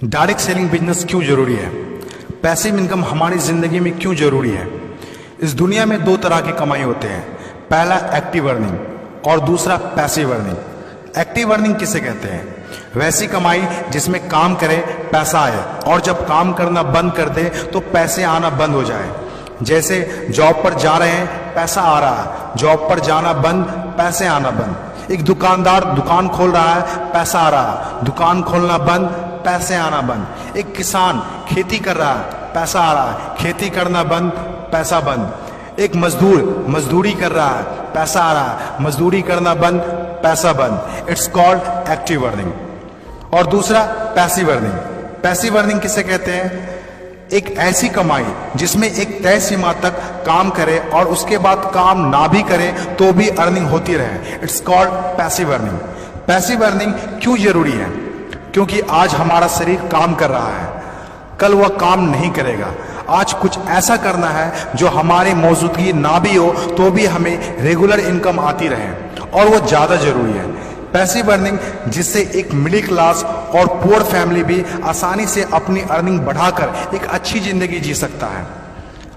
Direct selling business क्यों जरूरी है? पैसिव इनकम हमारी जिंदगी में क्यों जरूरी है? इस दुनिया में दो तरह की कमाई होते हैं, पहला एक्टिव अर्निंग और दूसरा पैसिव अर्निंग। एक्टिव अर्निंग किसे कहते हैं? वैसी कमाई जिसमें काम करे पैसा आए और जब काम करना बंद कर दे तो पैसे आना बंद हो जाए। जैसे जॉब पर जा रहे हैं, पैसा आ रहा है, जॉब पर जाना बंद, पैसे आना बंद। एक दुकानदार दुकान खोल रहा है, पैसा आ रहा है, दुकान खोलना बंद, पैसे आना बंद। एक किसान खेती कर रहा है, पैसा आ रहा है, खेती करना बंद, पैसा बंद। एक मजदूर मजदूरी कर रहा है, पैसा आ रहा है, मजदूरी करना बंद, पैसा बंद। It's called active earning. और दूसरा पैसिव अर्निंग। पैसिव अर्निंग किसे कहते हैं? एक ऐसी कमाई जिसमें एक तय सीमा तक काम करे और उसके बाद काम ना भी करे तो भी अर्निंग होती रहे। It's called passive earning. Passive earning क्यों जरूरी है? क्योंकि आज हमारा शरीर काम कर रहा है, कल वह काम नहीं करेगा। आज कुछ ऐसा करना है जो हमारी मौजूदगी ना भी हो तो भी हमें रेगुलर इनकम आती रहे, और वो ज्यादा जरूरी है। पैसिव अर्निंग जिससे एक मिडिल क्लास और पुअर फैमिली भी आसानी से अपनी अर्निंग बढ़ाकर एक अच्छी जिंदगी जी सकता है।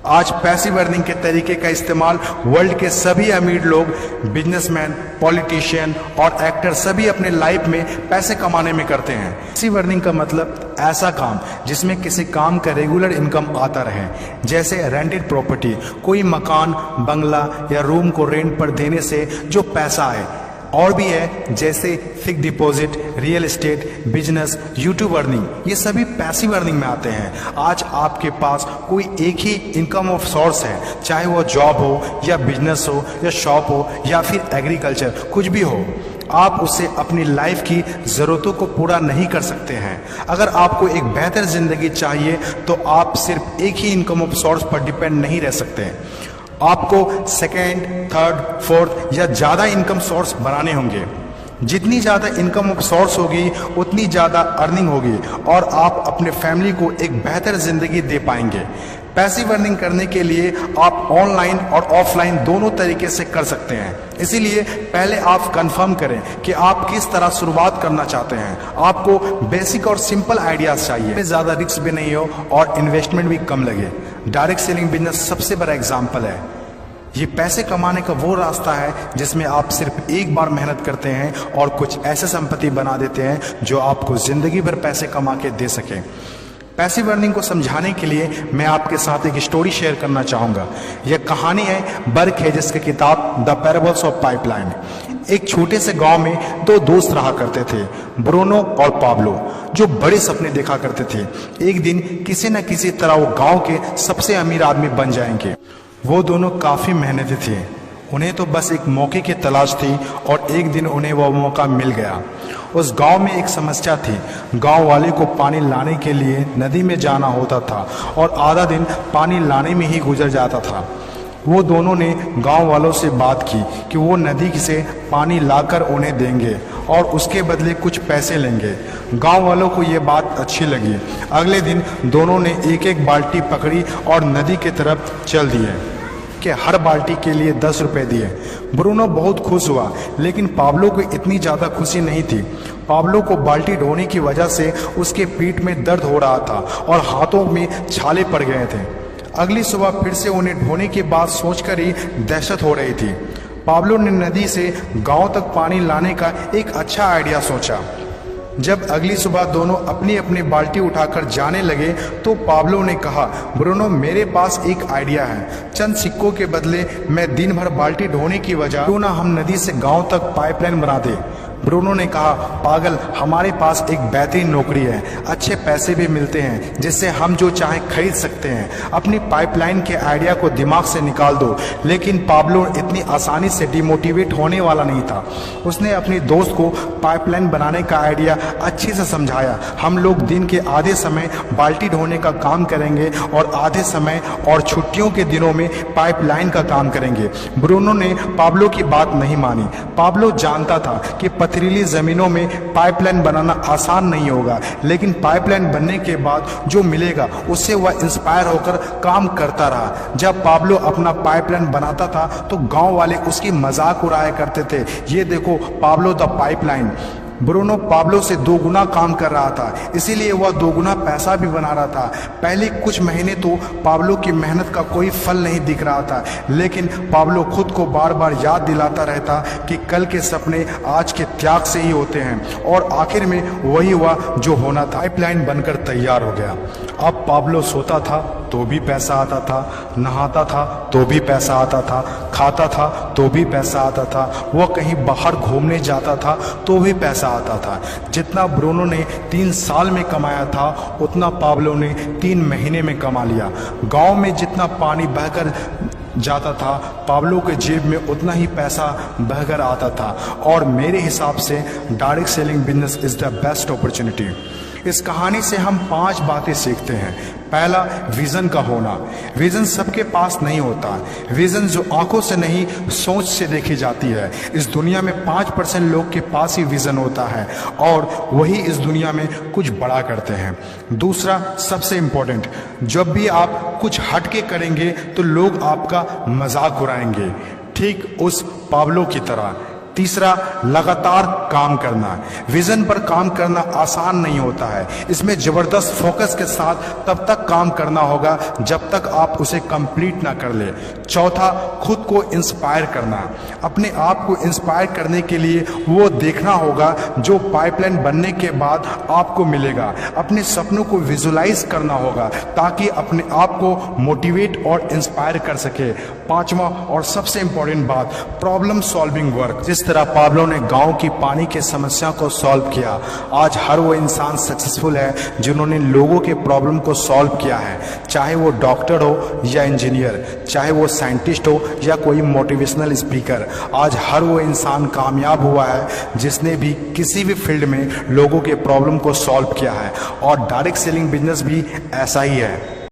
आज पैसिव अर्निंग के तरीके का इस्तेमाल वर्ल्ड के सभी अमीर लोग, बिजनेसमैन, पॉलिटिशियन और एक्टर सभी अपने लाइफ में पैसे कमाने में करते हैं। पैसिव अर्निंग का मतलब ऐसा काम जिसमें किसी काम का रेगुलर इनकम आता रहे, जैसे रेंटेड प्रॉपर्टी, कोई मकान, बंगला या रूम को रेंट पर देने से जो पैसा आए। और भी है जैसे fix deposit, real estate, business, YouTube earning, ये सभी पैसिव अर्निंग में आते हैं। आज आपके पास कोई एक ही इनकम ऑफ सोर्स है, चाहे वो जॉब हो या बिजनेस हो या शॉप हो या फिर एग्रीकल्चर, कुछ भी हो, आप उससे अपनी लाइफ की ज़रूरतों को पूरा नहीं कर सकते हैं। अगर आपको एक बेहतर जिंदगी चाहिए तो आप सिर्फ एक ही इनकम ऑफ सोर्स पर डिपेंड नहीं रह सकते। आपको सेकेंड, थर्ड, फोर्थ या ज़्यादा इनकम सोर्स बनाने होंगे। जितनी ज़्यादा इनकम ऑफ सोर्स होगी उतनी ज़्यादा अर्निंग होगी और आप अपने फैमिली को एक बेहतर ज़िंदगी दे पाएंगे। पैसिव अर्निंग करने के लिए आप ऑनलाइन और ऑफलाइन दोनों तरीके से कर सकते हैं। इसीलिए पहले आप कंफर्म करें कि आप किस तरह शुरुआत करना चाहते हैं। आपको बेसिक और सिंपल आइडियाज चाहिए, ज़्यादा रिस्क भी नहीं हो और इन्वेस्टमेंट भी कम लगे। डायरेक्ट सेलिंग बिजनेस सबसे बड़ा एग्जाम्पल है। ये पैसे कमाने का वो रास्ता है जिसमें आप सिर्फ एक बार मेहनत करते हैं और कुछ ऐसे संपत्ति बना देते हैं जो आपको जिंदगी भर पैसे कमा के दे सके। पैसिव अर्निंग को समझाने के लिए मैं आपके साथ एक स्टोरी शेयर करना चाहूँगा। यह कहानी है बर्क हेजेस की किताब द पैराबल्स ऑफ पाइपलाइन। एक छोटे से गांव में दो दोस्त रहा करते थे, ब्रूनो और पाब्लो, जो बड़े सपने देखा करते थे। एक दिन किसी न किसी तरह वो गांव के सबसे अमीर आदमी बन जाएंगे। वो दोनों काफ़ी मेहनती थे, उन्हें तो बस एक मौके की तलाश थी और एक दिन उन्हें वह मौका मिल गया। उस गांव में एक समस्या थी। गांव वाले को पानी लाने के लिए नदी में जाना होता था और आधा दिन पानी लाने में ही गुजर जाता था। वो दोनों ने गांव वालों से बात की कि वो नदी से पानी लाकर उन्हें देंगे और उसके बदले कुछ पैसे लेंगे। गांव वालों को ये बात अच्छी लगी। अगले दिन दोनों ने एक एक बाल्टी पकड़ी और नदी की तरफ चल दिए कि हर बाल्टी के लिए 10 रुपए दिए। ब्रूनो बहुत खुश हुआ, लेकिन पाब्लो को इतनी ज़्यादा खुशी नहीं थी। पाब्लो को बाल्टी ढोने की वजह से उसके पीठ में दर्द हो रहा था और हाथों में छाले पड़ गए थे। अगली सुबह फिर से उन्हें ढोने की बात सोचकर ही दहशत हो रही थी। पाब्लो ने नदी से गांव तक पानी लाने का एक अच्छा आइडिया सोचा। जब अगली सुबह दोनों अपनी अपनी बाल्टी उठाकर जाने लगे तो पाब्लो ने कहा, ब्रूनो, मेरे पास एक आइडिया है। चंद सिक्कों के बदले मैं दिन भर बाल्टी ढोने की वजह क्यों ना हम नदी से गांव तक पाइपलाइन बना दें। ब्रूनो ने कहा, पागल, हमारे पास एक बेहतरीन नौकरी है, अच्छे पैसे भी मिलते हैं जिससे हम जो चाहें खरीद सकते हैं। अपनी पाइपलाइन के आइडिया को दिमाग से निकाल दो। लेकिन पाब्लो इतनी आसानी से डिमोटिवेट होने वाला नहीं था। उसने अपने दोस्त को पाइपलाइन बनाने का आइडिया अच्छे से समझाया। हम लोग दिन के आधे समय बाल्टी ढोने का काम करेंगे और आधे समय और छुट्टियों के दिनों में पाइपलाइन का काम करेंगे। ब्रूनो ने पाब्लो की बात नहीं मानी। पाब्लो जानता था कि पथरीली जमीनों में पाइपलाइन बनाना आसान नहीं होगा, लेकिन पाइपलाइन बनने के बाद जो मिलेगा उससे वह इंस्पायर होकर काम करता रहा। जब पाब्लो अपना पाइपलाइन बनाता था तो गांव वाले उसकी मजाक उड़ाया करते थे। ये देखो Pablo the pipeline. Bruno Pablo से 2 गुना काम कर रहा था, इसीलिए वह 2 गुना पैसा भी बना रहा था। पहले कुछ महीने तो पाब्लो की मेहनत का कोई फल नहीं दिख रहा था, लेकिन पाब्लो खुद को बार बार याद दिलाता रहता कि कल के सपने आज के त्याग से ही होते हैं, और आखिर में वही हुआ जो होना था। पाइपलाइन बनकर तैयार हो गया। अब पाब्लो सोता था तो भी पैसा आता था, नहाता था तो भी पैसा आता था, खाता था तो भी पैसा आता था, वह कहीं बाहर घूमने जाता था तो भी पैसा आता था। जितना ब्रूनो ने 3 साल में कमाया था उतना पाब्लो ने 3 महीने में कमा लिया। गांव में जितना पानी बहकर जाता था पाब्लो के जेब में उतना ही पैसा बहकर आता था। और मेरे हिसाब से direct selling business is the best opportunity. इस कहानी से हम 5 बातें सीखते हैं। पहला, विजन का होना। विजन सबके पास नहीं होता। विजन जो आंखों से नहीं सोच से देखी जाती है। इस दुनिया में 5% लोग के पास ही विजन होता है और वही इस दुनिया में कुछ बड़ा करते हैं। दूसरा, सबसे इम्पोर्टेंट, जब भी आप कुछ हटके करेंगे तो लोग आपका मजाक उड़ाएंगे, ठीक उस पाब्लो की तरह। तीसरा, लगातार काम करना। विजन पर काम करना आसान नहीं होता है। इसमें जबरदस्त फोकस के साथ तब तक काम करना होगा जब तक आप उसे कंप्लीट ना कर ले। चौथा, खुद को इंस्पायर करना। अपने आप को इंस्पायर करने के लिए वो देखना होगा जो पाइपलाइन बनने के बाद आपको मिलेगा। अपने सपनों को विजुलाइज करना होगा ताकि अपने आप को मोटिवेट और इंस्पायर कर सके। पांचवा और सबसे इंपॉर्टेंट बात, प्रॉब्लम सॉल्विंग वर्क। जिस तरह पाब्लो ने गांव की पानी की समस्या को सॉल्व किया, आज हर वो इंसान सक्सेसफुल है जिन्होंने लोगों के प्रॉब्लम को सॉल्व किया है। चाहे वो डॉक्टर हो या इंजीनियर, चाहे वो साइंटिस्ट हो या कोई मोटिवेशनल स्पीकर, आज हर वो इंसान कामयाब हुआ है जिसने भी किसी भी फील्ड में लोगों के प्रॉब्लम को सॉल्व किया है। और डायरेक्ट सेलिंग बिजनेस भी ऐसा ही है।